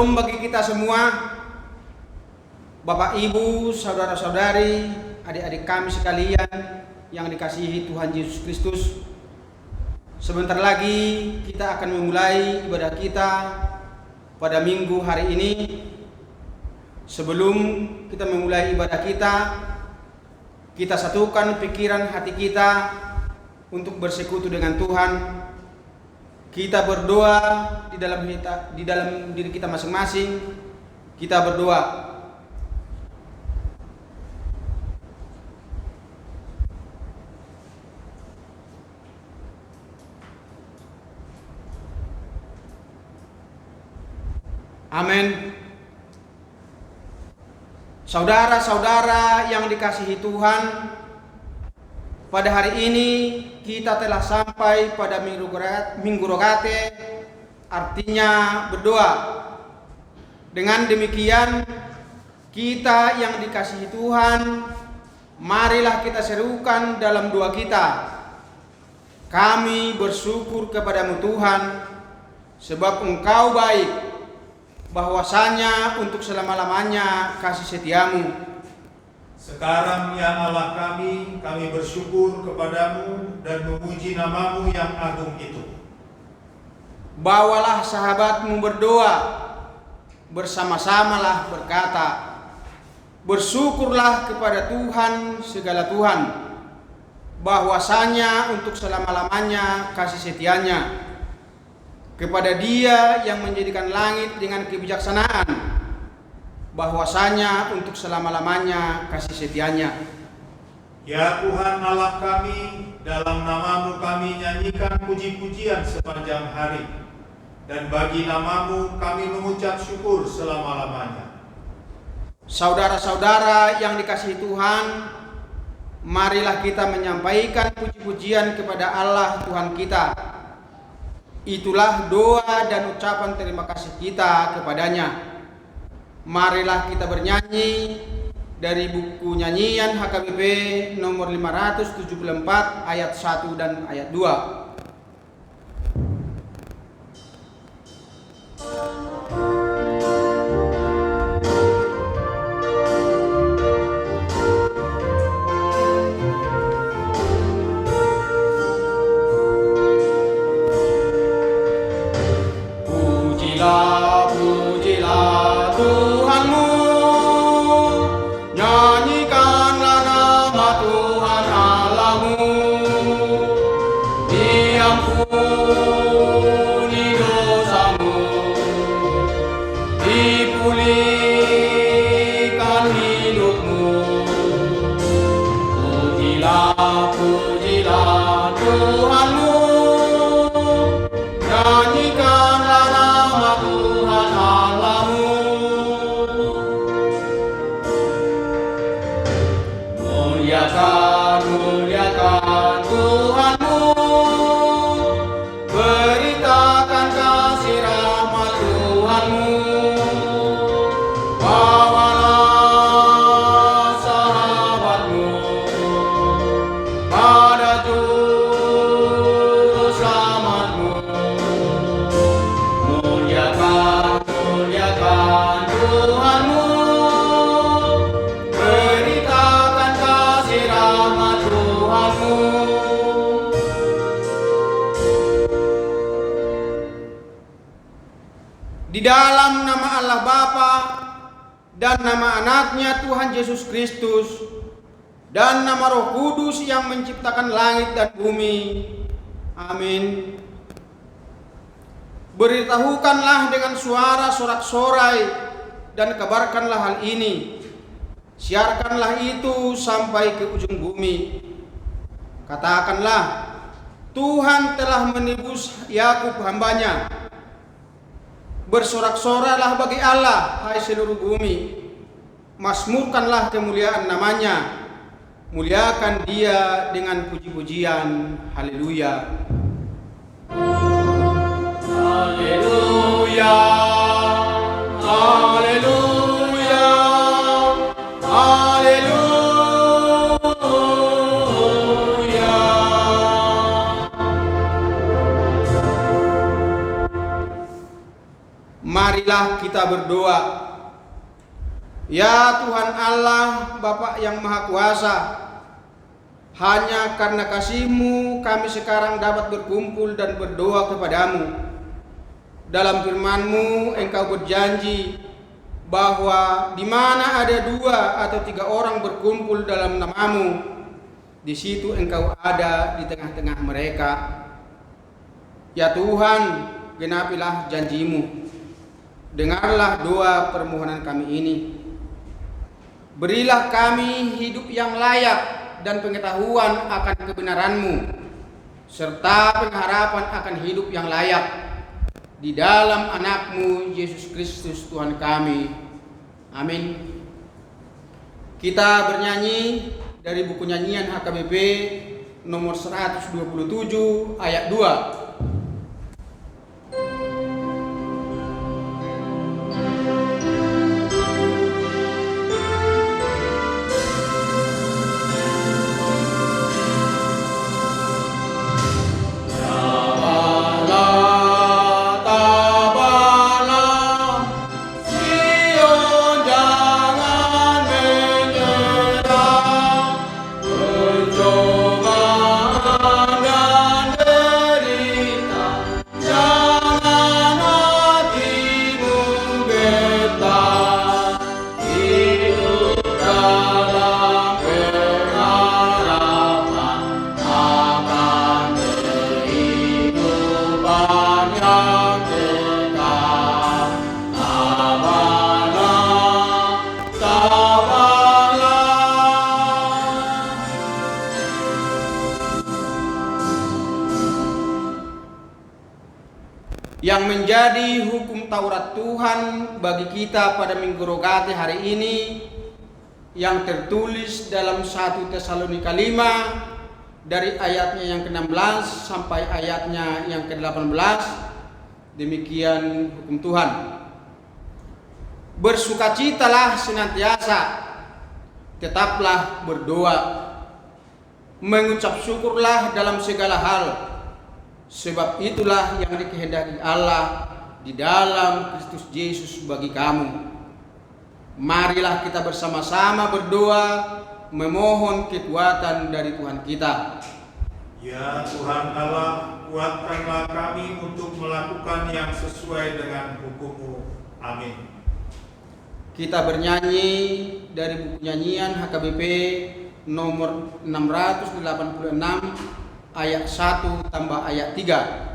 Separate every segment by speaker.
Speaker 1: Shalom bagi kita semua, Bapak Ibu, saudara-saudari, adik-adik kami sekalian yang dikasihi Tuhan Yesus Kristus. Sebentar lagi kita akan memulai ibadah kita pada minggu hari ini. Sebelum kita memulai ibadah kita satukan pikiran hati kita untuk bersekutu dengan Tuhan. Kita berdoa di dalam diri kita masing-masing. Kita berdoa. Amin. Saudara-saudara yang dikasihi Tuhan, pada hari ini kita telah sampai pada Minggu Rogate, artinya berdoa. Dengan demikian, kita yang dikasihi Tuhan, marilah kita serukan dalam doa kita. Kami bersyukur kepadamu Tuhan, sebab Engkau baik, bahwasanya untuk selama-lamanya kasih setiamu.
Speaker 2: Sekarang ya Allah kami bersyukur kepadamu dan memuji namamu yang agung itu.
Speaker 1: Bawalah sahabatmu berdoa, bersama-samalah berkata, bersyukurlah kepada Tuhan segala Tuhan, bahwasanya untuk selama-lamanya kasih setianya. Kepada Dia yang menjadikan langit dengan kebijaksanaan, bahwasanya untuk selama-lamanya kasih setianya.
Speaker 2: Ya Tuhan Allah kami, dalam namamu kami nyanyikan puji-pujian sepanjang hari, dan bagi namamu kami mengucap syukur selama-lamanya.
Speaker 1: Saudara-saudara yang dikasihi Tuhan, marilah kita menyampaikan puji-pujian kepada Allah Tuhan kita. Itulah doa dan ucapan terima kasih kita kepadanya. Marilah kita bernyanyi dari buku nyanyian HKBP nomor 574 ayat 1 dan ayat 2. Di dalam nama Allah Bapa dan nama anaknya Tuhan Yesus Kristus dan nama Roh Kudus yang menciptakan langit dan bumi. Amin. Beritahukanlah dengan suara sorak-sorai dan kabarkanlah hal ini. Siarkanlah itu sampai ke ujung bumi. Katakanlah, Tuhan telah menebus Yakub hambanya. Bersorak-soralah bagi Allah, hai seluruh bumi. Mazmurkanlah kemuliaan namanya. Muliakan Dia dengan puji-pujian. Haleluya. Haleluya. Haleluya. Haleluya. Marilah kita Ya Tuhan Allah, Bapa yang Maha Kuasa, hanya karena kasih-Mu kami sekarang dapat berkumpul dan berdoa kepadamu. Dalam firman-Mu Engkau berjanji bahwa di mana ada 2 atau 3 orang berkumpul dalam nama-Mu, di situ Engkau ada di tengah-tengah mereka. Ya Tuhan, genapilah janji-Mu. Dengarlah doa permohonan kami ini. Berilah kami hidup yang layak dan pengetahuan akan kebenaran-Mu, serta pengharapan akan hidup yang layak di dalam anak-Mu Yesus Kristus Tuhan kami. Amin. Kita bernyanyi dari buku nyanyian HKBP nomor 127 ayat 2. Yang menjadi hukum Taurat Tuhan bagi kita pada Minggu Rogate hari ini, yang tertulis dalam 1 Tesalonika 5 dari ayatnya yang ke-16 sampai ayatnya yang ke-18. Demikian hukum Tuhan. Bersukacitalah senantiasa, tetaplah berdoa, mengucap syukurlah dalam segala hal, sebab itulah yang dikehendaki Allah di dalam Kristus Yesus bagi kamu. Marilah kita bersama-sama berdoa, memohon kekuatan dari Tuhan kita.
Speaker 2: Ya Tuhan Allah, kuatkanlah kami untuk melakukan yang sesuai dengan hukum-Mu. Amin.
Speaker 1: Kita bernyanyi dari buku nyanyian HKBP nomor 686 ayat 1 tambah ayat 3.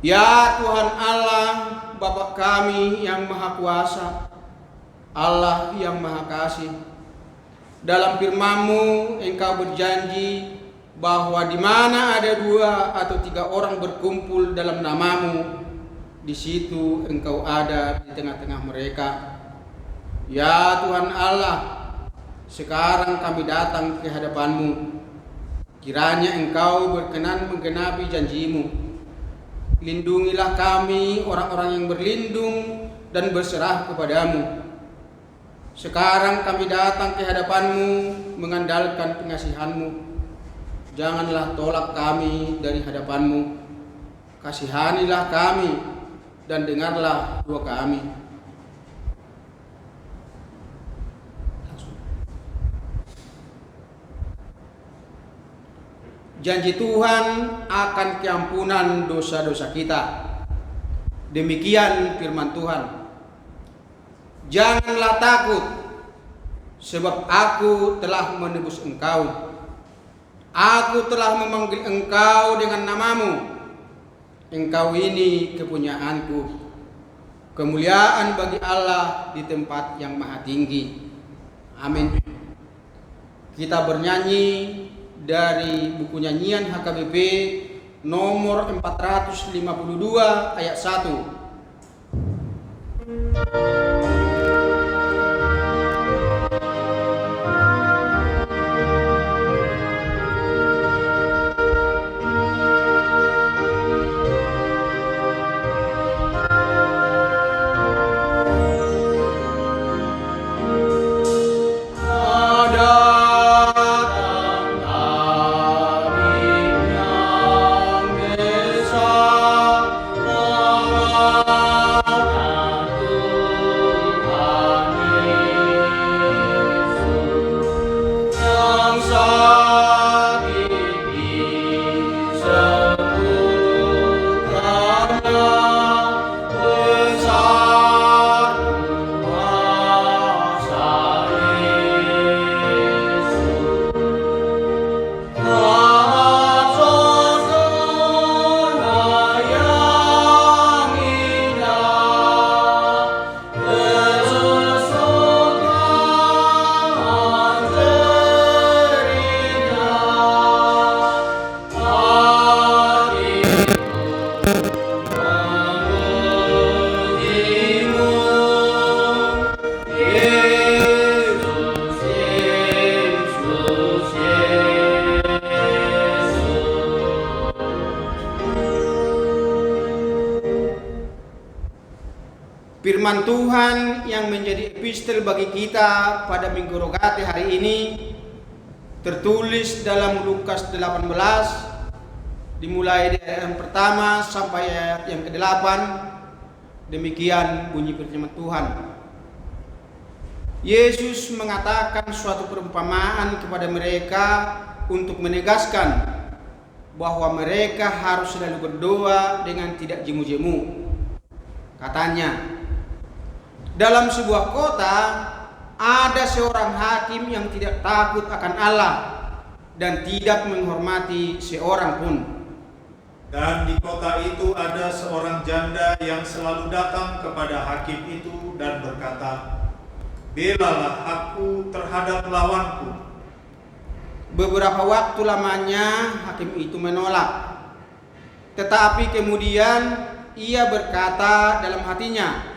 Speaker 1: Ya Tuhan Allah, Bapa kami yang Maha Kuasa, Allah yang Maha Kasih, dalam firman-Mu Engkau berjanji bahwa di mana ada 2 atau 3 orang berkumpul dalam namamu, di situ Engkau ada di tengah-tengah mereka. Ya Tuhan Allah, sekarang kami datang ke hadapan-Mu. Kiranya Engkau berkenan menggenapi janji-Mu. Lindungilah kami, orang-orang yang berlindung dan berserah kepadamu. Sekarang kami datang ke hadapan-Mu mengandalkan pengasihan-Mu. Janganlah tolak kami dari hadapan-Mu. Kasihanilah kami dan dengarlah doa kami. Janji Tuhan akan keampunan dosa-dosa kita. Demikian firman Tuhan. Janganlah takut, sebab aku telah menebus engkau. Aku telah memanggil engkau dengan namamu. Engkau ini kepunyaanku. Kemuliaan bagi Allah di tempat yang maha tinggi. Amin. Kita bernyanyi dari buku nyanyian HKBP nomor 452 ayat 1. Firman Tuhan yang menjadi epistel bagi kita pada Minggu Rogate hari ini tertulis dalam Lukas 18 dimulai dari ayat yang pertama sampai ayat yang ke-8. Demikian bunyi firman Tuhan. Yesus mengatakan suatu perumpamaan kepada mereka untuk menegaskan bahwa mereka harus selalu berdoa dengan tidak jemu-jemu. Katanya, dalam sebuah kota ada seorang hakim yang tidak takut akan Allah dan tidak menghormati seorang pun.
Speaker 2: Dan di kota itu ada seorang janda yang selalu datang kepada hakim itu dan berkata, "Belalah aku terhadap lawanku."
Speaker 1: Beberapa waktu lamanya hakim itu menolak. Tetapi kemudian ia berkata dalam hatinya,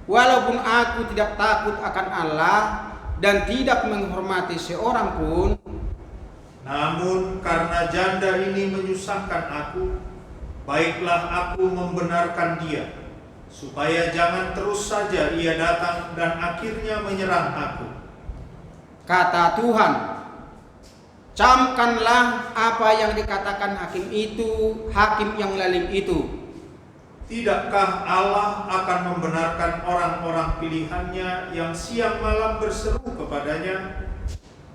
Speaker 1: "Walaupun aku tidak takut akan Allah dan tidak menghormati seorang pun,
Speaker 2: namun karena janda ini menyusahkan aku, baiklah aku membenarkan dia, supaya jangan terus saja ia datang dan akhirnya menyerang aku."
Speaker 1: Kata Tuhan, camkanlah apa yang dikatakan hakim itu, hakim yang lalim itu.
Speaker 2: Tidakkah Allah akan membenarkan orang-orang pilihannya yang siang malam berseru kepadanya?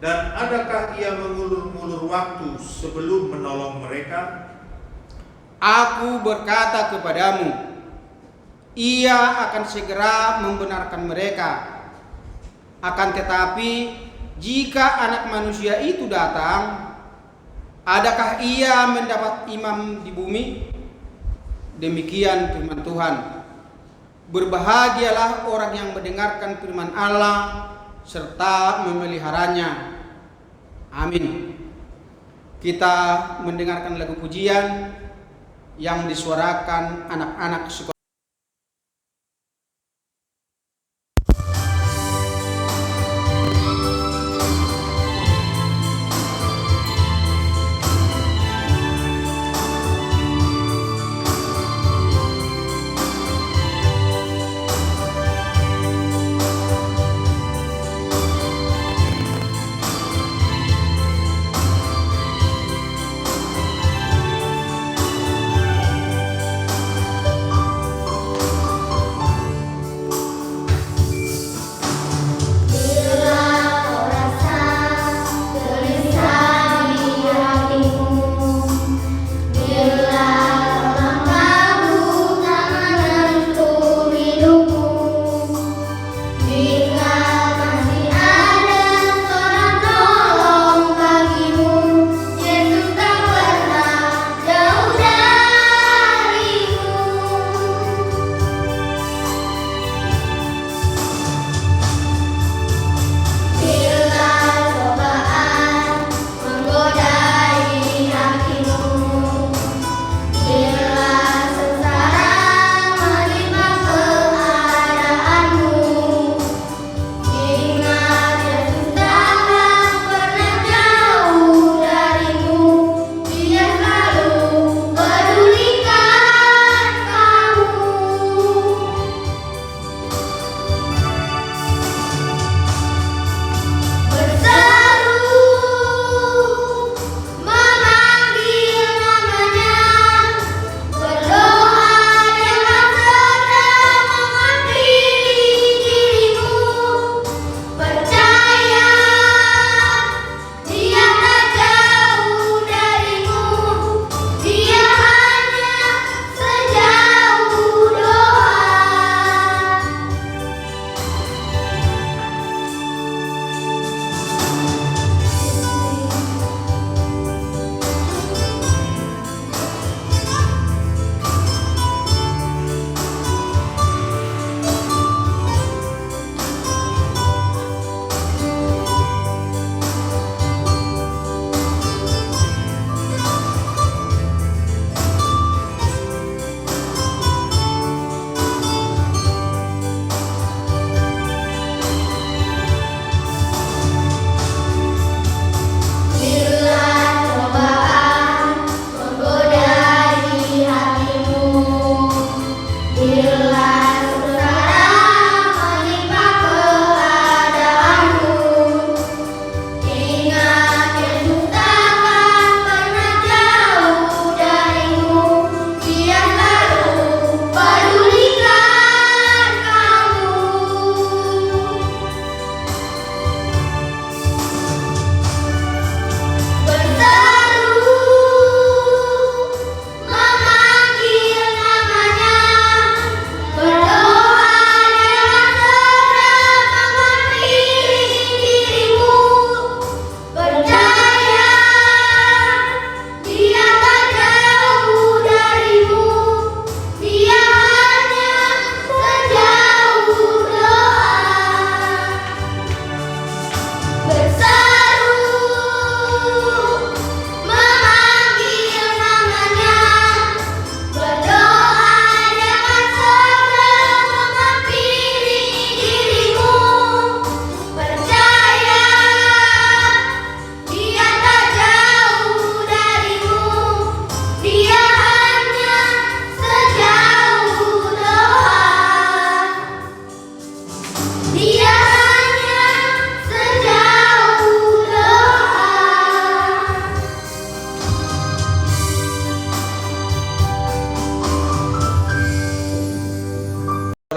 Speaker 2: Dan adakah ia mengulur-ngulur waktu sebelum menolong mereka?
Speaker 1: Aku berkata kepadamu, ia akan segera membenarkan mereka. Akan tetapi, jika Anak Manusia itu datang, adakah ia mendapat imam di bumi? Demikian firman Tuhan. Berbahagialah orang yang mendengarkan firman Allah serta memeliharanya. Amin. kita mendengarkan lagu pujian yang disuarakan anak-anak sekolah.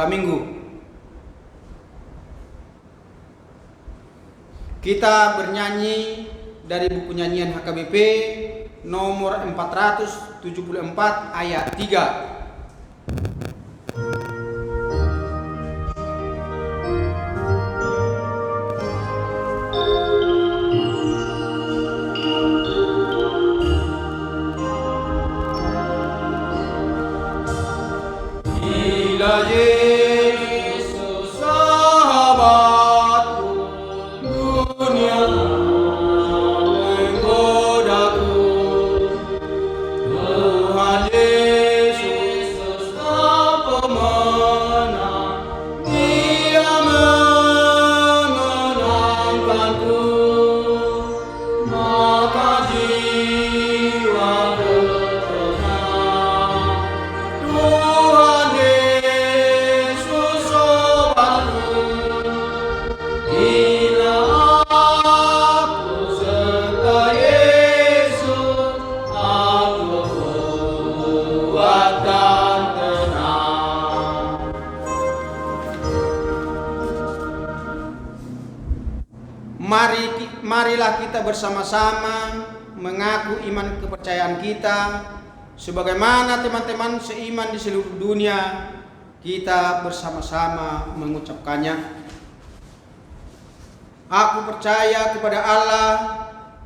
Speaker 1: Minggu. Kita bernyanyi dari buku nyanyian HKBP nomor 474 ayat 3. Bila Yesus sahabatku, dunia menggodaku. marilah kita bersama-sama mengaku iman kepercayaan kita sebagaimana teman-teman seiman di seluruh dunia kita bersama-sama mengucapkannya. Aku percaya kepada Allah,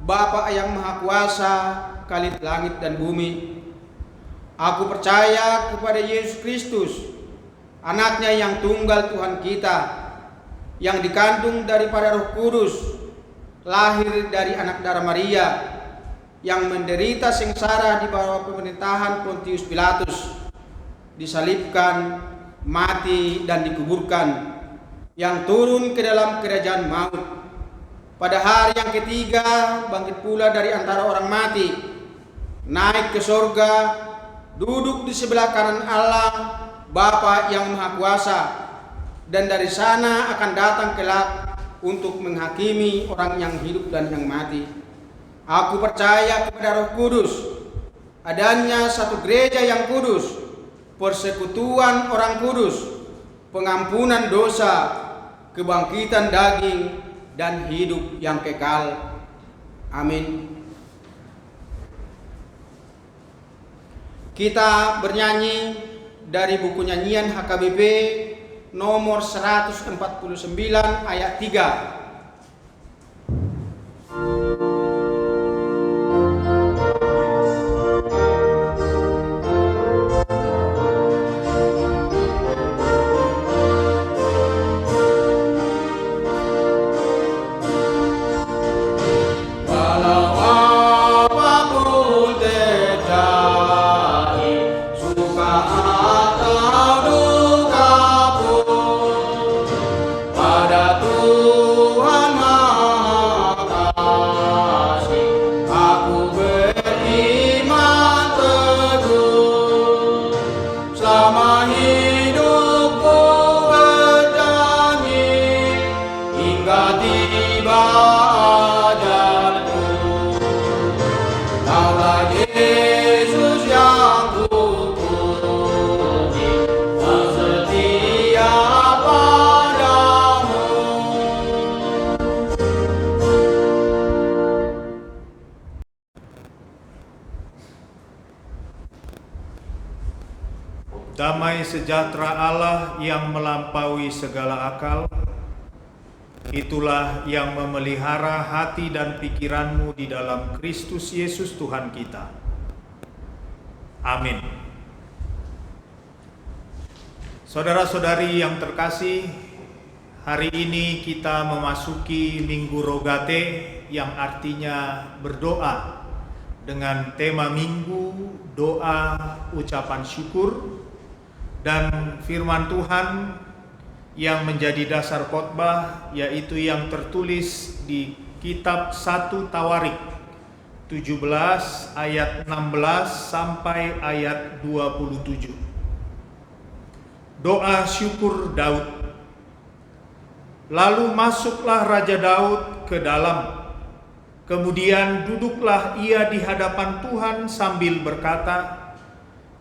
Speaker 1: Bapa yang Maha Kuasa, Khalid langit dan bumi. Aku percaya kepada Yesus Kristus, Anaknya yang tunggal Tuhan kita, yang dikandung daripada Roh Kudus, lahir dari anak darah Maria, yang menderita sengsara di bawah pemerintahan Pontius Pilatus, disalibkan, mati dan dikuburkan, yang turun ke dalam kerajaan maut. Pada hari yang ketiga bangkit pula dari antara orang mati, naik ke sorga, duduk di sebelah kanan Allah Bapa yang Maha Kuasa, dan dari sana akan datang kelak untuk menghakimi orang yang hidup dan yang mati. Aku percaya kepada Roh Kudus, adanya satu gereja yang kudus, persekutuan orang kudus, pengampunan dosa, kebangkitan daging, dan hidup yang kekal. Amin. Kita bernyanyi dari buku nyanyian HKBP nomor 149 ayat 3.
Speaker 2: Damai sejahtera Allah yang melampaui segala akal, itulah yang memelihara hati dan pikiranmu di dalam Kristus Yesus Tuhan kita. Amin. Saudara-saudari yang terkasih, hari ini kita memasuki Minggu Rogate yang artinya berdoa, dengan tema Minggu Doa Ucapan Syukur. Dan firman Tuhan yang menjadi dasar khotbah yaitu yang tertulis di kitab 1 Tawarik 17 ayat 16 sampai ayat 27. Doa syukur Daud. Lalu masuklah Raja Daud ke dalam. Kemudian duduklah ia di hadapan Tuhan sambil berkata,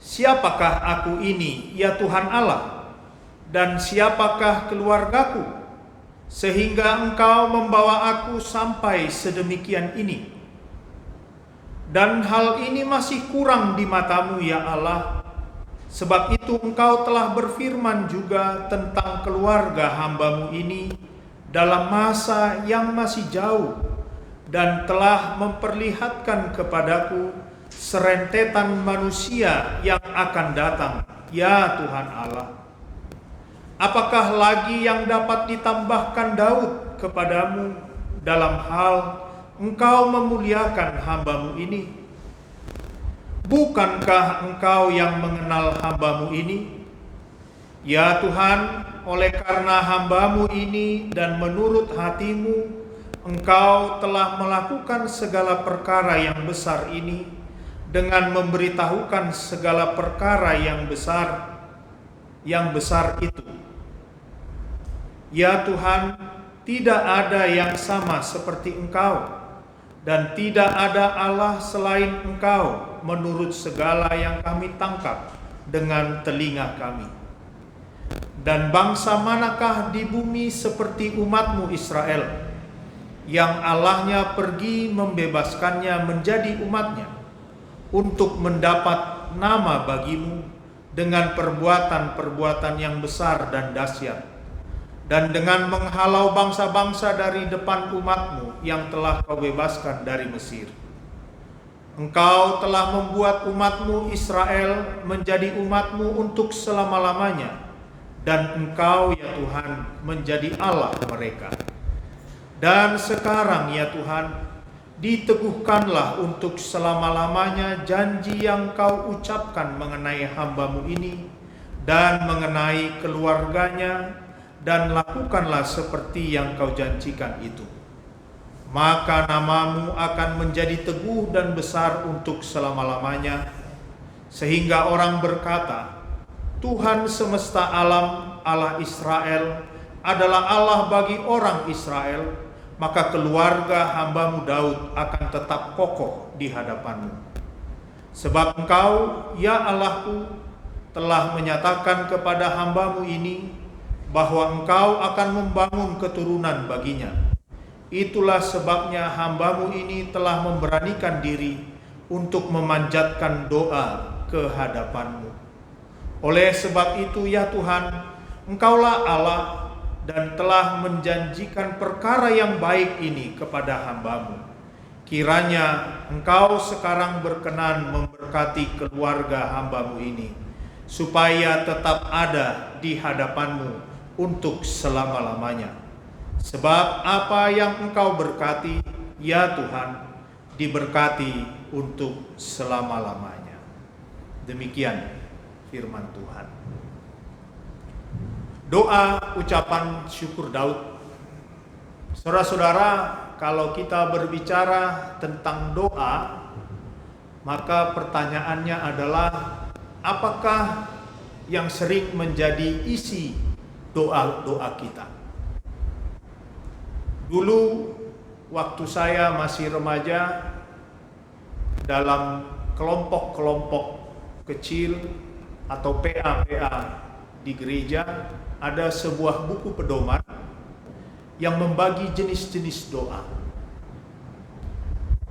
Speaker 2: "Siapakah aku ini, ya Tuhan Allah? Dan siapakah keluargaku, sehingga Engkau membawa aku sampai sedemikian ini? Dan hal ini masih kurang di matamu, ya Allah. Sebab itu Engkau telah berfirman juga tentang keluarga hamba-Mu ini dalam masa yang masih jauh, dan telah memperlihatkan kepadaku serentetan manusia yang akan datang, ya Tuhan Allah. Apakah lagi yang dapat ditambahkan Daud kepadamu dalam hal Engkau memuliakan hamba-Mu ini? Bukankah Engkau yang mengenal hamba-Mu ini? Ya Tuhan, oleh karena hamba-Mu ini dan menurut hati-Mu, Engkau telah melakukan segala perkara yang besar ini dengan memberitahukan segala perkara yang besar itu. Ya Tuhan, tidak ada yang sama seperti Engkau, dan tidak ada Allah selain Engkau menurut segala yang kami tangkap dengan telinga kami. Dan bangsa manakah di bumi seperti umat-Mu Israel, yang Allahnya pergi membebaskannya menjadi umatnya, untuk mendapat nama bagimu dengan perbuatan-perbuatan yang besar dan dahsyat, dan dengan menghalau bangsa-bangsa dari depan umatmu yang telah kau bebaskan dari Mesir. Engkau telah membuat umatmu Israel menjadi umatmu untuk selama-lamanya, dan Engkau ya Tuhan menjadi Allah mereka. Dan sekarang ya Tuhan, diteguhkanlah untuk selama-lamanya janji yang kau ucapkan mengenai hamba-Mu ini dan mengenai keluarganya, dan lakukanlah seperti yang kau janjikan itu. Maka nama-Mu akan menjadi teguh dan besar untuk selama-lamanya, sehingga orang berkata, Tuhan semesta alam, Allah Israel, adalah Allah bagi orang Israel. Maka keluarga hamba-Mu Daud akan tetap kokoh di hadapan-Mu. Sebab Engkau, ya Allahku, telah menyatakan kepada hamba-Mu ini bahwa Engkau akan membangun keturunan baginya. Itulah sebabnya hamba-Mu ini telah memberanikan diri untuk memanjatkan doa ke hadapan-Mu. Oleh sebab itu ya Tuhan, Engkaulah Allah dan telah menjanjikan perkara yang baik ini kepada hamba-Mu. Kiranya Engkau sekarang berkenan memberkati keluarga hamba-Mu ini, supaya tetap ada di hadapan-Mu untuk selama-lamanya. Sebab apa yang Engkau berkati, ya Tuhan, diberkati untuk selama-lamanya. Demikian firman Tuhan. Doa ucapan syukur Daud. Saudara-saudara, kalau kita berbicara tentang doa, maka pertanyaannya adalah apakah yang sering menjadi isi doa-doa kita? Dulu waktu saya masih remaja, dalam kelompok-kelompok kecil atau PA-PA di gereja, ada sebuah buku pedoman yang membagi jenis-jenis doa.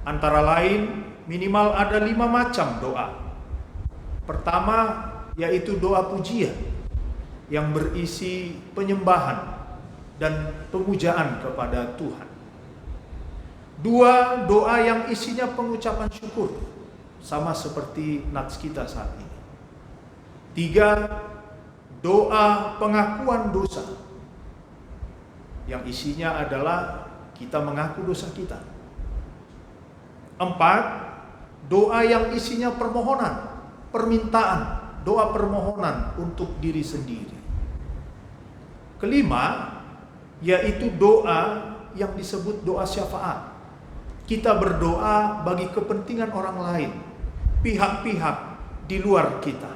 Speaker 2: Antara lain, minimal ada 5 macam doa. Pertama, yaitu doa pujian yang berisi penyembahan dan pemujaan kepada Tuhan. 2, doa yang isinya pengucapan syukur, sama seperti nats kita saat ini. 3, doa pengakuan dosa, yang isinya adalah kita mengaku dosa kita. 4, doa yang isinya permohonan, permintaan, doa permohonan untuk diri sendiri. 5, yaitu doa yang disebut doa syafaat. Kita berdoa bagi kepentingan orang lain, pihak-pihak di luar kita.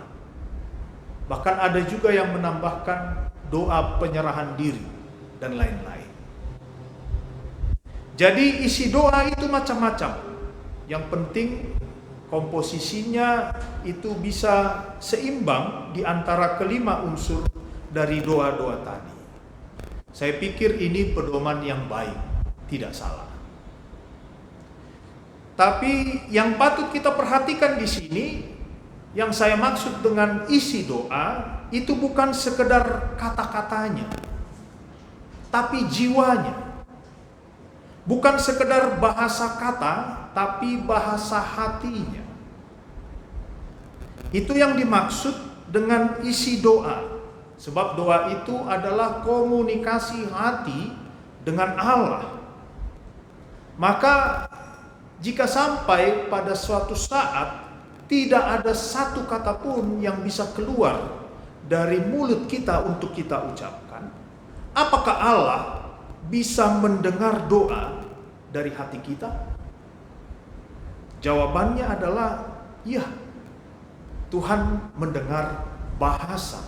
Speaker 2: Bahkan ada juga yang menambahkan doa penyerahan diri dan lain-lain. Jadi isi doa itu macam-macam. Yang penting komposisinya itu bisa seimbang di antara kelima unsur dari doa-doa tadi. Saya pikir ini pedoman yang baik, tidak salah. Tapi yang patut kita perhatikan di sini, yang saya maksud dengan isi doa itu bukan sekedar kata-katanya, tapi jiwanya. Bukan sekedar bahasa kata, tapi bahasa hatinya. Itu yang dimaksud dengan isi doa. Sebab doa itu adalah komunikasi hati dengan Allah. Maka jika sampai pada suatu saat tidak ada satu kata pun yang bisa keluar dari mulut kita untuk kita ucapkan, apakah Allah bisa mendengar doa dari hati kita? Jawabannya adalah ya. Tuhan mendengar bahasa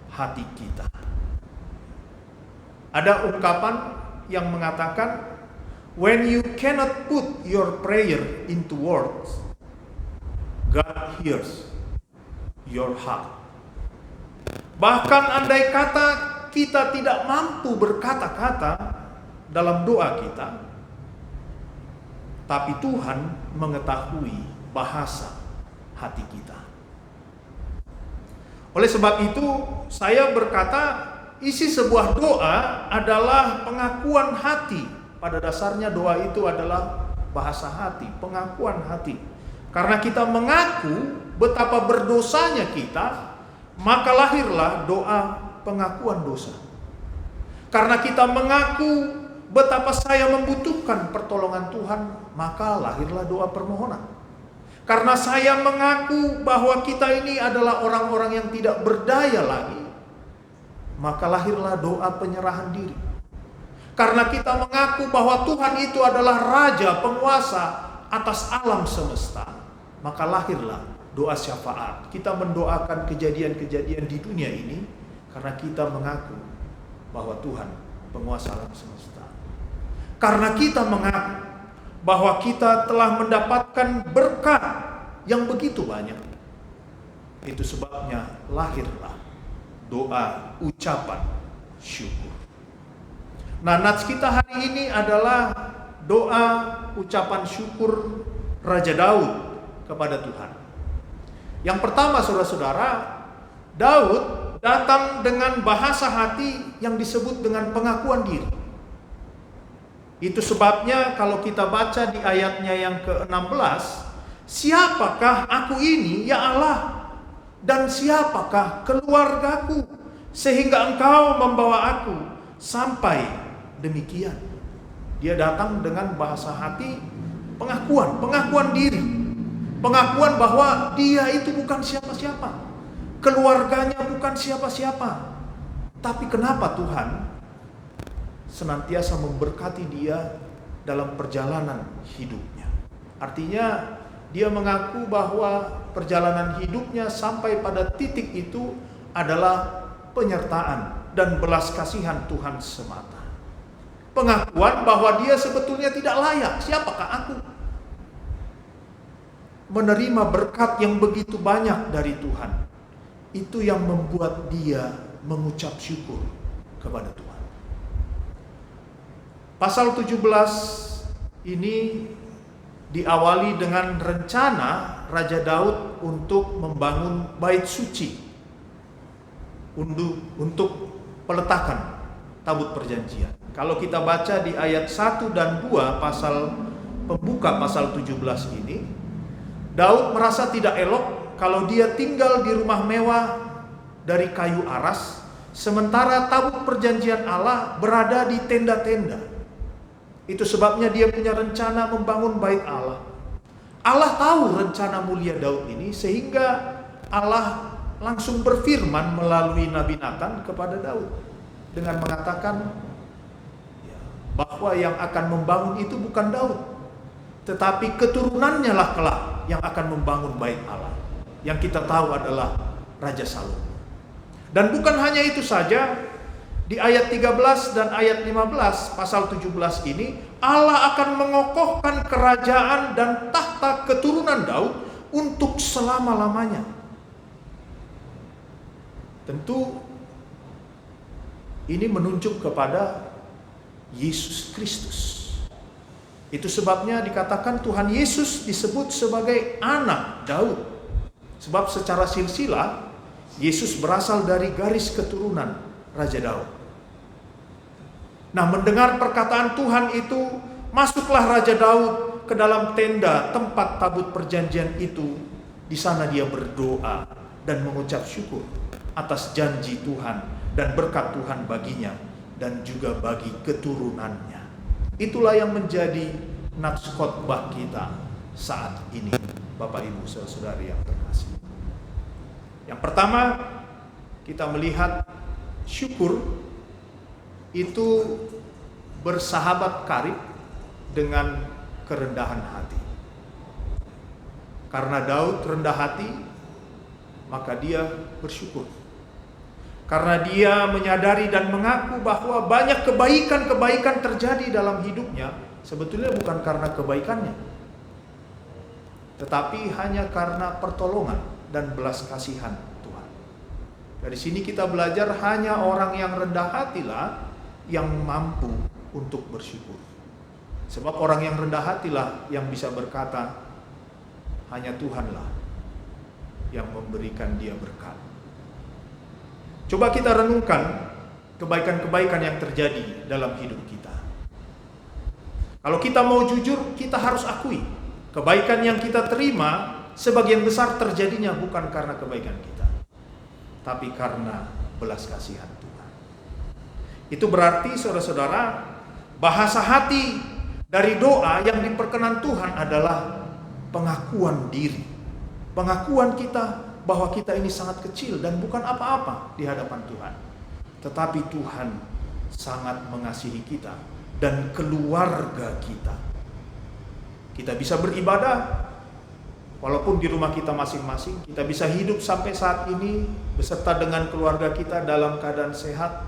Speaker 2: hati kita. Ada ungkapan yang mengatakan, when you cannot put your prayer into words, God hears your heart. Bahkan andai kata kita tidak mampu berkata-kata dalam doa kita,
Speaker 3: tapi Tuhan mengetahui bahasa hati kita. Oleh sebab itu, saya berkata, isi sebuah doa adalah pengakuan hati. Pada dasarnya doa itu adalah bahasa hati, pengakuan hati. Karena kita mengaku betapa berdosanya kita, maka lahirlah doa pengakuan dosa. Karena kita mengaku betapa saya membutuhkan pertolongan Tuhan, maka lahirlah doa permohonan. Karena saya mengaku bahwa kita ini adalah orang-orang yang tidak berdaya lagi, maka lahirlah doa penyerahan diri. Karena kita mengaku bahwa Tuhan itu adalah Raja penguasa atas alam semesta, maka lahirlah doa syafaat. Kita mendoakan kejadian-kejadian di dunia ini karena kita mengaku bahwa Tuhan penguasa alam semesta. Karena kita mengaku bahwa kita telah mendapatkan berkat yang begitu banyak, itu sebabnya lahirlah doa ucapan syukur. Nah, nats kita hari ini adalah doa ucapan syukur Raja Daud kepada Tuhan. Yang pertama, saudara-saudara, Daud datang dengan bahasa hati yang disebut dengan pengakuan diri. Itu sebabnya kalau kita baca di ayatnya yang ke-16, siapakah aku ini, ya Allah, dan siapakah keluargaku, sehingga engkau membawa aku sampai demikian. Dia datang dengan bahasa hati pengakuan diri. Pengakuan bahwa dia itu bukan siapa-siapa, keluarganya bukan siapa-siapa. Tapi kenapa Tuhan senantiasa memberkati dia dalam perjalanan hidupnya? Artinya dia mengaku bahwa perjalanan hidupnya sampai pada titik itu adalah penyertaan dan belas kasihan Tuhan semata. Pengakuan bahwa dia sebetulnya tidak layak. Siapakah aku? Menerima berkat yang begitu banyak dari Tuhan. Itu yang membuat dia mengucap syukur kepada Tuhan. Pasal 17 ini diawali dengan rencana Raja Daud untuk membangun bait suci untuk peletakan tabut perjanjian. Kalau kita baca di ayat 1 dan 2 pasal pembuka pasal 17 ini, Daud merasa tidak elok kalau dia tinggal di rumah mewah dari kayu aras, sementara tabut perjanjian Allah berada di tenda-tenda. Itu sebabnya dia punya rencana membangun bait Allah. Allah tahu rencana mulia Daud ini, sehingga Allah langsung berfirman melalui Nabi Nathan kepada Daud dengan mengatakan bahwa yang akan membangun itu bukan Daud, tetapi keturunannya lah kelak yang akan membangun bait Allah, yang kita tahu adalah Raja Salomo. Dan bukan hanya itu saja, di ayat 13 dan ayat 15 pasal 17 ini, Allah akan mengokohkan kerajaan dan tahta keturunan Daud untuk selama-lamanya. Tentu ini menunjuk kepada Yesus Kristus. Itu sebabnya dikatakan Tuhan Yesus disebut sebagai anak Daud. Sebab secara silsilah Yesus berasal dari garis keturunan Raja Daud. Nah, mendengar perkataan Tuhan itu, masuklah Raja Daud ke dalam tenda tempat tabut perjanjian itu. Di sana dia berdoa dan mengucap syukur atas janji Tuhan dan berkat Tuhan baginya dan juga bagi keturunannya. Itulah yang menjadi nats khotbah kita saat ini, Bapak Ibu Saudara-saudari yang terkasih. Yang pertama, kita melihat syukur itu bersahabat karib dengan kerendahan hati. Karena Daud rendah hati, maka dia bersyukur. Karena dia menyadari dan mengaku bahwa banyak kebaikan-kebaikan terjadi dalam hidupnya, sebetulnya bukan karena kebaikannya, tetapi hanya karena pertolongan dan belas kasihan Tuhan. Dari sini kita belajar hanya orang yang rendah hatilah yang mampu untuk bersyukur. Sebab orang yang rendah hatilah yang bisa berkata, hanya Tuhanlah yang memberikan dia berkat. Coba kita renungkan kebaikan-kebaikan yang terjadi dalam hidup kita. Kalau kita mau jujur, kita harus akui kebaikan yang kita terima sebagian besar terjadinya bukan karena kebaikan kita, tapi karena belas kasihan Tuhan. Itu berarti saudara-saudara, bahasa hati dari doa yang diperkenan Tuhan adalah pengakuan diri. Pengakuan kita bahwa kita ini sangat kecil dan bukan apa-apa di hadapan Tuhan. Tetapi Tuhan sangat mengasihi kita dan keluarga kita. Kita bisa beribadah walaupun di rumah kita masing-masing. Kita bisa hidup sampai saat ini beserta dengan keluarga kita dalam keadaan sehat.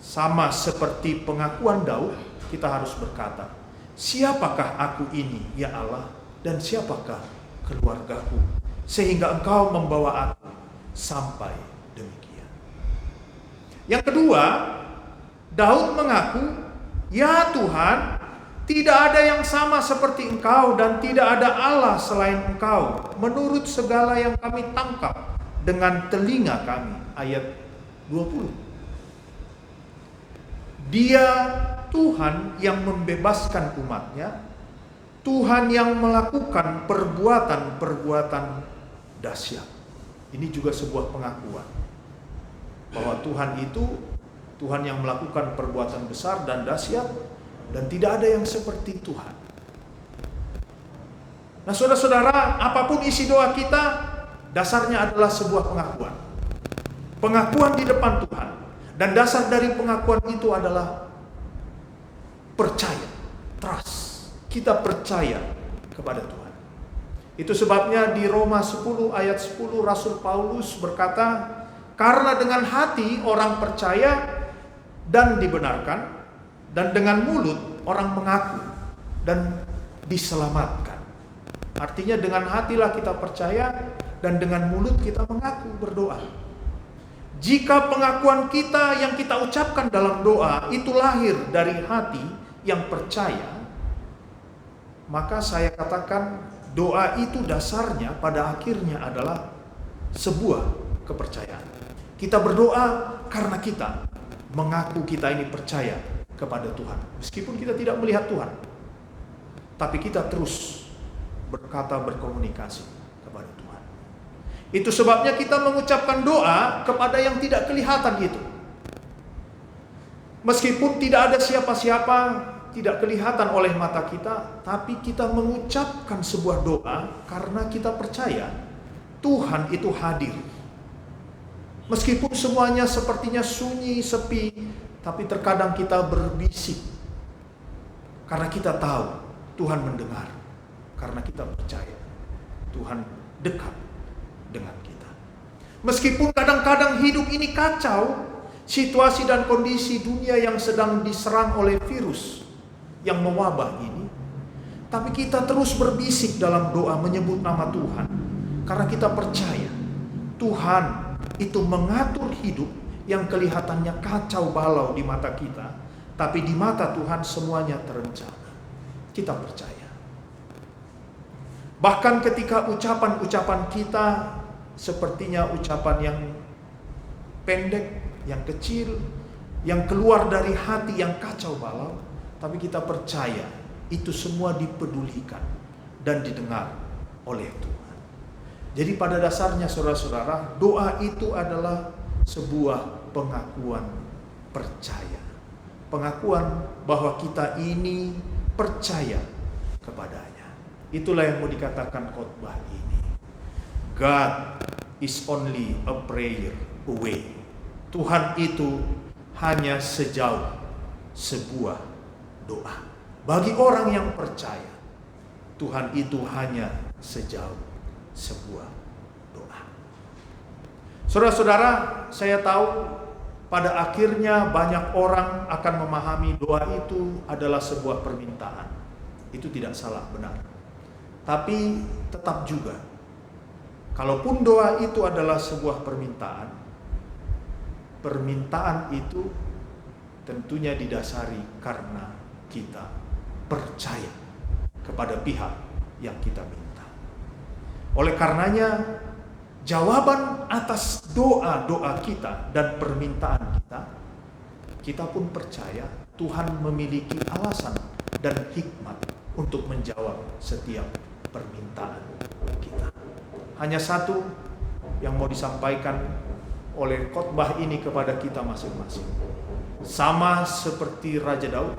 Speaker 3: Sama seperti pengakuan Daud, kita harus berkata, siapakah aku ini, ya Allah, dan siapakah keluargaku, sehingga Engkau membawa aku sampai demikian. Yang kedua, Daud mengaku, ya Tuhan, tidak ada yang sama seperti Engkau dan tidak ada Allah selain Engkau, menurut segala yang kami tangkap dengan telinga kami. Ayat 20. Dia Tuhan yang membebaskan umatnya, Tuhan yang melakukan perbuatan-perbuatan dahsyat. Ini juga sebuah pengakuan bahwa Tuhan itu Tuhan yang melakukan perbuatan besar dan dahsyat, dan tidak ada yang seperti Tuhan. Nah, saudara-saudara, apapun isi doa kita, dasarnya adalah sebuah pengakuan. Pengakuan di depan Tuhan. Dan dasar dari pengakuan itu adalah percaya, trust. Kita percaya kepada Tuhan. Itu sebabnya di Roma 10 ayat 10 Rasul Paulus berkata, karena dengan hati orang percaya dan dibenarkan, dan dengan mulut orang mengaku dan diselamatkan. Artinya dengan hatilah kita percaya dan dengan mulut kita mengaku, berdoa. Jika pengakuan kita yang kita ucapkan dalam doa itu lahir dari hati yang percaya, maka saya katakan doa itu dasarnya pada akhirnya adalah sebuah kepercayaan. Kita berdoa karena kita mengaku kita ini percaya kepada Tuhan. Meskipun kita tidak melihat Tuhan, tapi kita terus berkata, berkomunikasi kepada Tuhan. Itu sebabnya kita mengucapkan doa kepada yang tidak kelihatan itu. Meskipun tidak ada siapa-siapa, tidak kelihatan oleh mata kita, tapi kita mengucapkan sebuah doa karena kita percaya Tuhan itu hadir. Meskipun semuanya sepertinya sunyi, sepi, tapi terkadang kita berbisik karena kita tahu Tuhan mendengar, karena kita percaya Tuhan dekat dengan kita. Meskipun kadang-kadang hidup ini kacau, situasi dan kondisi dunia yang sedang diserang oleh virus yang mewabah ini, tapi kita terus berbisik dalam doa menyebut nama Tuhan, karena kita percaya Tuhan itu mengatur hidup yang kelihatannya kacau balau di mata kita, tapi di mata Tuhan semuanya terencana. Kita percaya. Bahkan ketika ucapan-ucapan kita sepertinya ucapan yang pendek, yang kecil, yang keluar dari hati yang kacau balau, tapi kita percaya itu semua dipedulikan dan didengar oleh Tuhan. Jadi pada dasarnya saudara-saudara, doa itu adalah sebuah pengakuan percaya. Pengakuan bahwa kita ini percaya kepadanya. Itulah yang mau dikatakan khotbah ini. God is only a prayer away. Tuhan itu hanya sejauh sebuah doa. Bagi orang yang percaya, Tuhan itu hanya sejauh sebuah doa. Saudara-saudara, saya tahu pada akhirnya banyak orang akan memahami doa itu adalah sebuah permintaan. Itu tidak salah, benar. Tapi tetap juga, kalaupun doa itu adalah sebuah permintaan, permintaan itu tentunya didasari karena kita percaya kepada pihak yang kita minta. Oleh karenanya, jawaban atas doa-doa kita dan permintaan kita pun percaya Tuhan memiliki alasan dan hikmat untuk menjawab setiap permintaan kita. Hanya satu yang mau disampaikan oleh khotbah ini kepada kita masing-masing. Sama seperti Raja Daud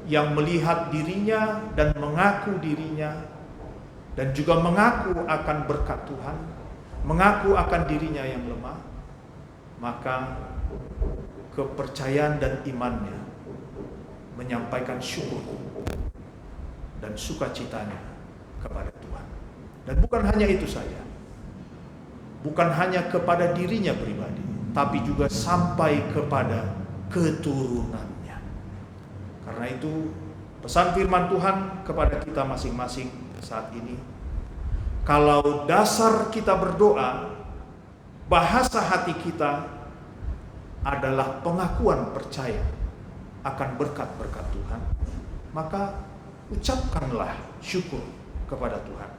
Speaker 3: yang melihat dirinya dan mengaku dirinya dan juga mengaku akan berkat Tuhan, mengaku akan dirinya yang lemah, maka kepercayaan dan imannya menyampaikan syukur dan sukacitanya kepada Tuhan. Dan bukan hanya itu saja, bukan hanya kepada dirinya pribadi, tapi juga sampai kepada keturunannya. Karena itu pesan firman Tuhan kepada kita masing-masing saat ini, kalau dasar kita berdoa, bahasa hati kita adalah pengakuan percaya akan berkat-berkat Tuhan, maka ucapkanlah syukur kepada Tuhan.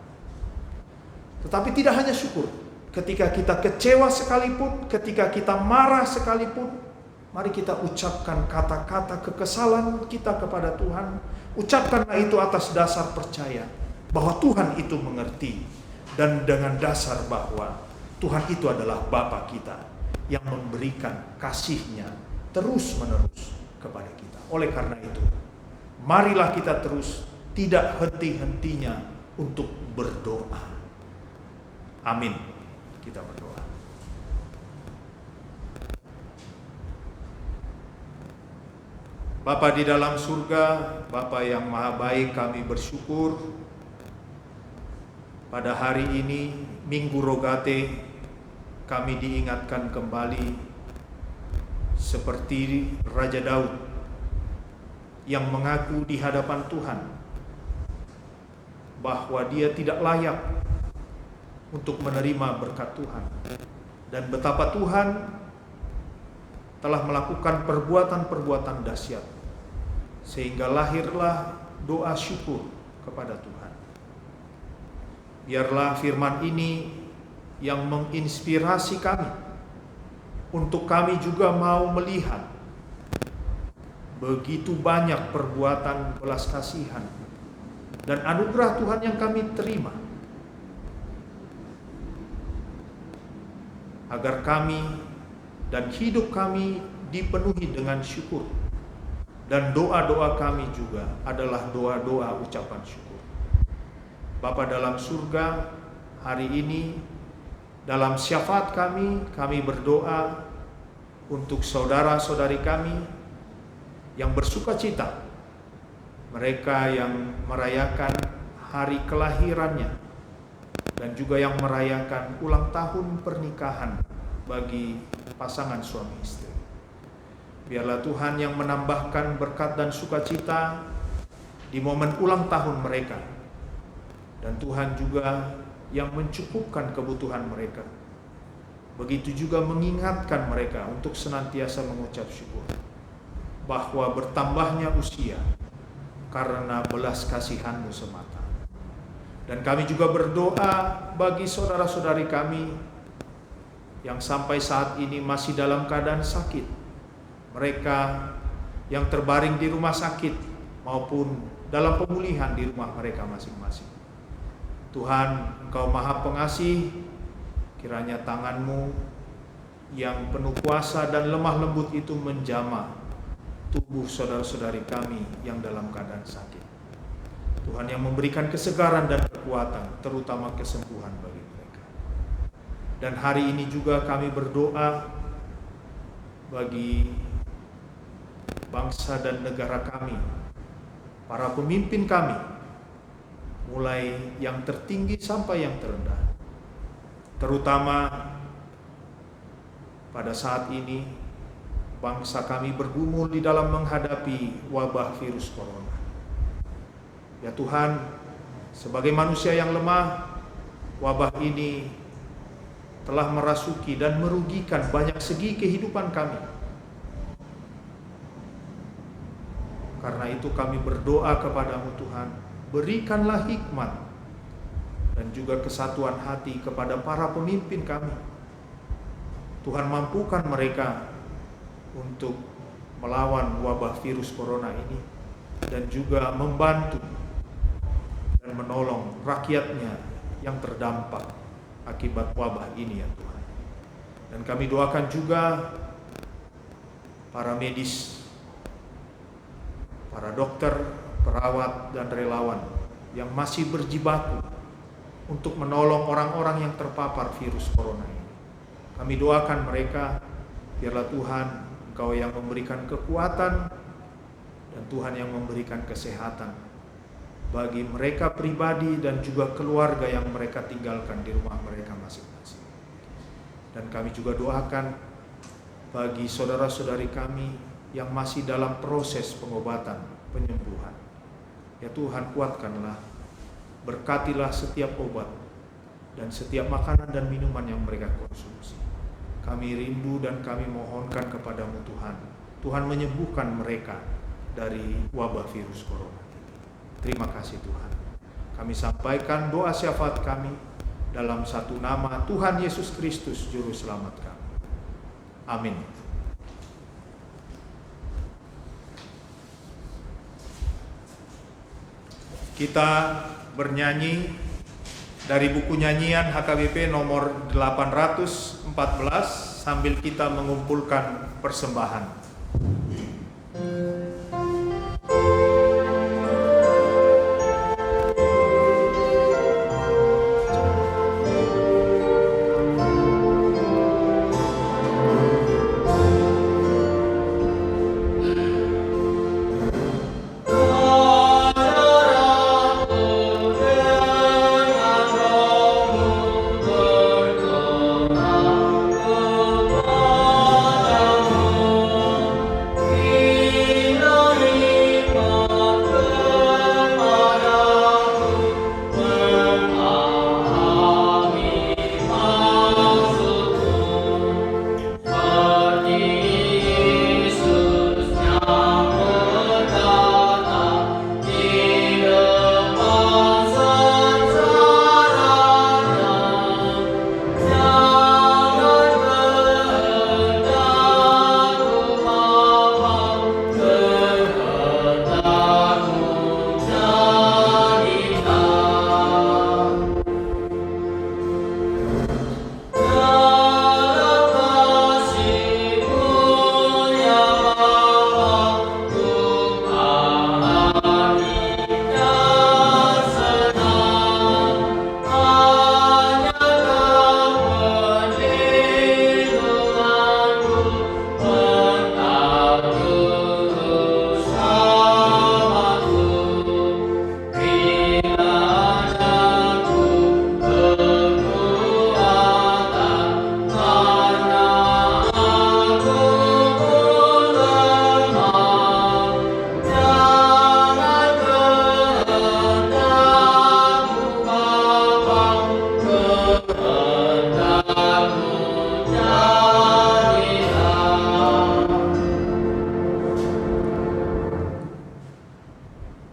Speaker 3: Tetapi tidak hanya syukur, ketika kita kecewa sekalipun, ketika kita marah sekalipun, mari kita ucapkan kata-kata kekesalan kita kepada Tuhan. Ucapkanlah itu atas dasar percaya bahwa Tuhan itu mengerti, dan dengan dasar bahwa Tuhan itu adalah Bapa kita yang memberikan kasih-Nya terus-menerus kepada kita. Oleh karena itu, marilah kita terus tidak henti-hentinya untuk berdoa. Amin. Kita berdoa. Bapa di dalam surga, Bapa yang maha baik, kami bersyukur pada hari ini, Minggu Rogate, kami diingatkan kembali seperti Raja Daud yang mengaku di hadapan Tuhan bahwa dia tidak layak untuk menerima berkat Tuhan, dan betapa Tuhan telah melakukan perbuatan-perbuatan dahsyat sehingga lahirlah doa syukur kepada Tuhan. Biarlah firman ini yang menginspirasi kami untuk kami juga mau melihat begitu banyak perbuatan belas kasihan dan anugerah Tuhan yang kami terima, agar kami dan hidup kami dipenuhi dengan syukur, dan doa-doa kami juga adalah doa-doa ucapan syukur. Bapa dalam surga, hari ini dalam syafaat kami berdoa untuk saudara-saudari kami yang bersukacita, mereka yang merayakan hari kelahirannya dan juga yang merayakan ulang tahun pernikahan bagi pasangan suami istri. Biarlah Tuhan yang menambahkan berkat dan sukacita di momen ulang tahun mereka, dan Tuhan juga yang mencukupkan kebutuhan mereka. Begitu juga mengingatkan mereka untuk senantiasa mengucap syukur bahwa bertambahnya usia karena belas kasihan-Mu semata. Dan kami juga berdoa bagi saudara-saudari kami yang sampai saat ini masih dalam keadaan sakit, mereka yang terbaring di rumah sakit maupun dalam pemulihan di rumah mereka masing-masing. Tuhan, Engkau Maha Pengasih, kiranya tangan-Mu yang penuh kuasa dan lemah lembut itu menjamah tubuh saudara-saudari kami yang dalam keadaan sakit. Tuhan yang memberikan kesegaran dan kekuatan, terutama kesembuhan bagi mereka. Dan hari ini juga kami berdoa bagi bangsa dan negara kami, para pemimpin kami, mulai yang tertinggi sampai yang terendah. Terutama pada saat ini bangsa kami bergumul di dalam menghadapi wabah virus corona. Ya Tuhan, sebagai manusia yang lemah, wabah ini telah merasuki dan merugikan banyak segi kehidupan kami. Karena itu kami berdoa kepadamu Tuhan, berikanlah hikmat dan juga kesatuan hati kepada para pemimpin kami. Tuhan, mampukan mereka untuk melawan wabah virus corona ini dan juga membantu dan menolong rakyatnya yang terdampak akibat wabah ini ya Tuhan. Dan kami doakan juga para medis, para dokter, perawat, dan relawan yang masih berjibaku untuk menolong orang-orang yang terpapar virus corona ini. Kami doakan mereka, biarlah Tuhan Engkau yang memberikan kekuatan dan Tuhan yang memberikan kesehatan bagi mereka pribadi dan juga keluarga yang mereka tinggalkan di rumah mereka masing-masing. Dan kami juga doakan bagi saudara-saudari kami yang masih dalam proses pengobatan, penyembuhan. Ya Tuhan, kuatkanlah, berkatilah setiap obat dan setiap makanan dan minuman yang mereka konsumsi. Kami rindu dan kami mohonkan kepadamu Tuhan, Tuhan menyembuhkan mereka dari wabah virus corona. Terima kasih Tuhan. Kami sampaikan doa syafaat kami dalam satu nama Tuhan Yesus Kristus Juru Selamat kami. Amin. Kita bernyanyi dari buku nyanyian HKBP nomor 814 sambil kita mengumpulkan persembahan.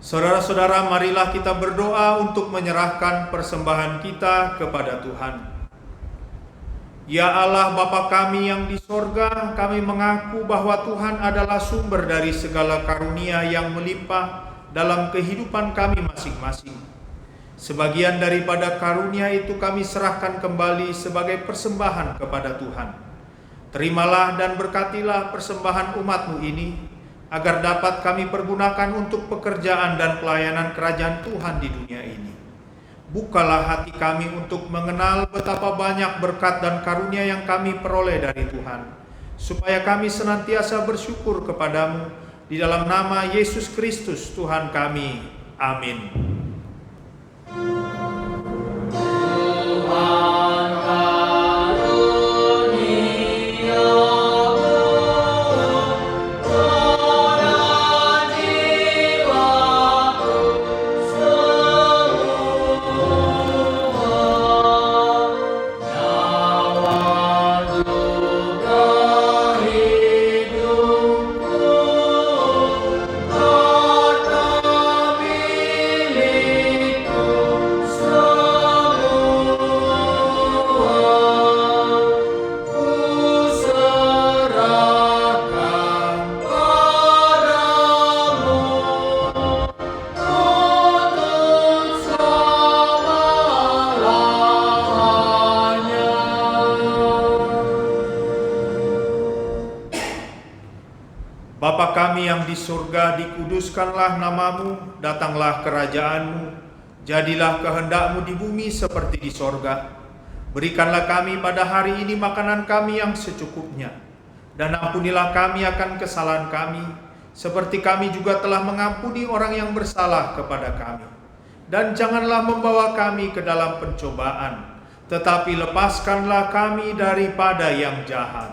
Speaker 3: Saudara-saudara, marilah kita berdoa untuk menyerahkan persembahan kita kepada Tuhan. Ya Allah Bapa kami yang di sorga, kami mengaku bahwa Tuhan adalah sumber dari segala karunia yang melimpah dalam kehidupan kami masing-masing. Sebagian daripada karunia itu kami serahkan kembali sebagai persembahan kepada Tuhan. Terimalah dan berkatilah persembahan umat-Mu ini, agar dapat kami pergunakan untuk pekerjaan dan pelayanan kerajaan Tuhan di dunia ini. Bukalah hati kami untuk mengenal betapa banyak berkat dan karunia yang kami peroleh dari Tuhan, supaya kami senantiasa bersyukur kepadamu di dalam nama Yesus Kristus Tuhan kami. Amin.
Speaker 4: Oh
Speaker 3: Bapa kami yang di surga, dikuduskanlah namamu, datanglah kerajaanmu, jadilah kehendakmu di bumi seperti di sorga. Berikanlah kami pada hari ini makanan kami yang secukupnya, dan ampunilah kami akan kesalahan kami, seperti kami juga telah mengampuni orang yang bersalah kepada kami. Dan janganlah membawa kami ke dalam pencobaan, tetapi lepaskanlah kami daripada yang jahat.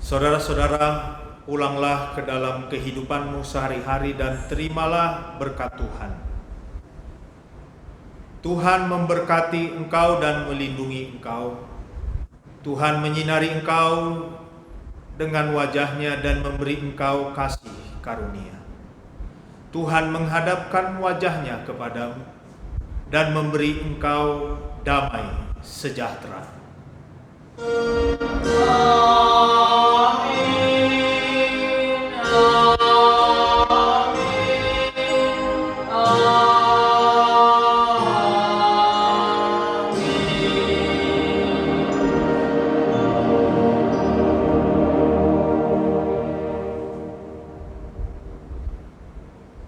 Speaker 3: Saudara-saudara, pulanglah ke dalam kehidupanmu sehari-hari dan terimalah berkat Tuhan. Tuhan memberkati engkau dan melindungi engkau. Tuhan menyinari engkau dengan wajahnya dan memberi engkau kasih karunia. Tuhan menghadapkan wajahnya kepadamu dan memberi engkau damai sejahtera.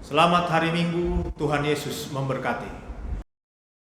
Speaker 3: Selamat hari Minggu, Tuhan Yesus memberkati.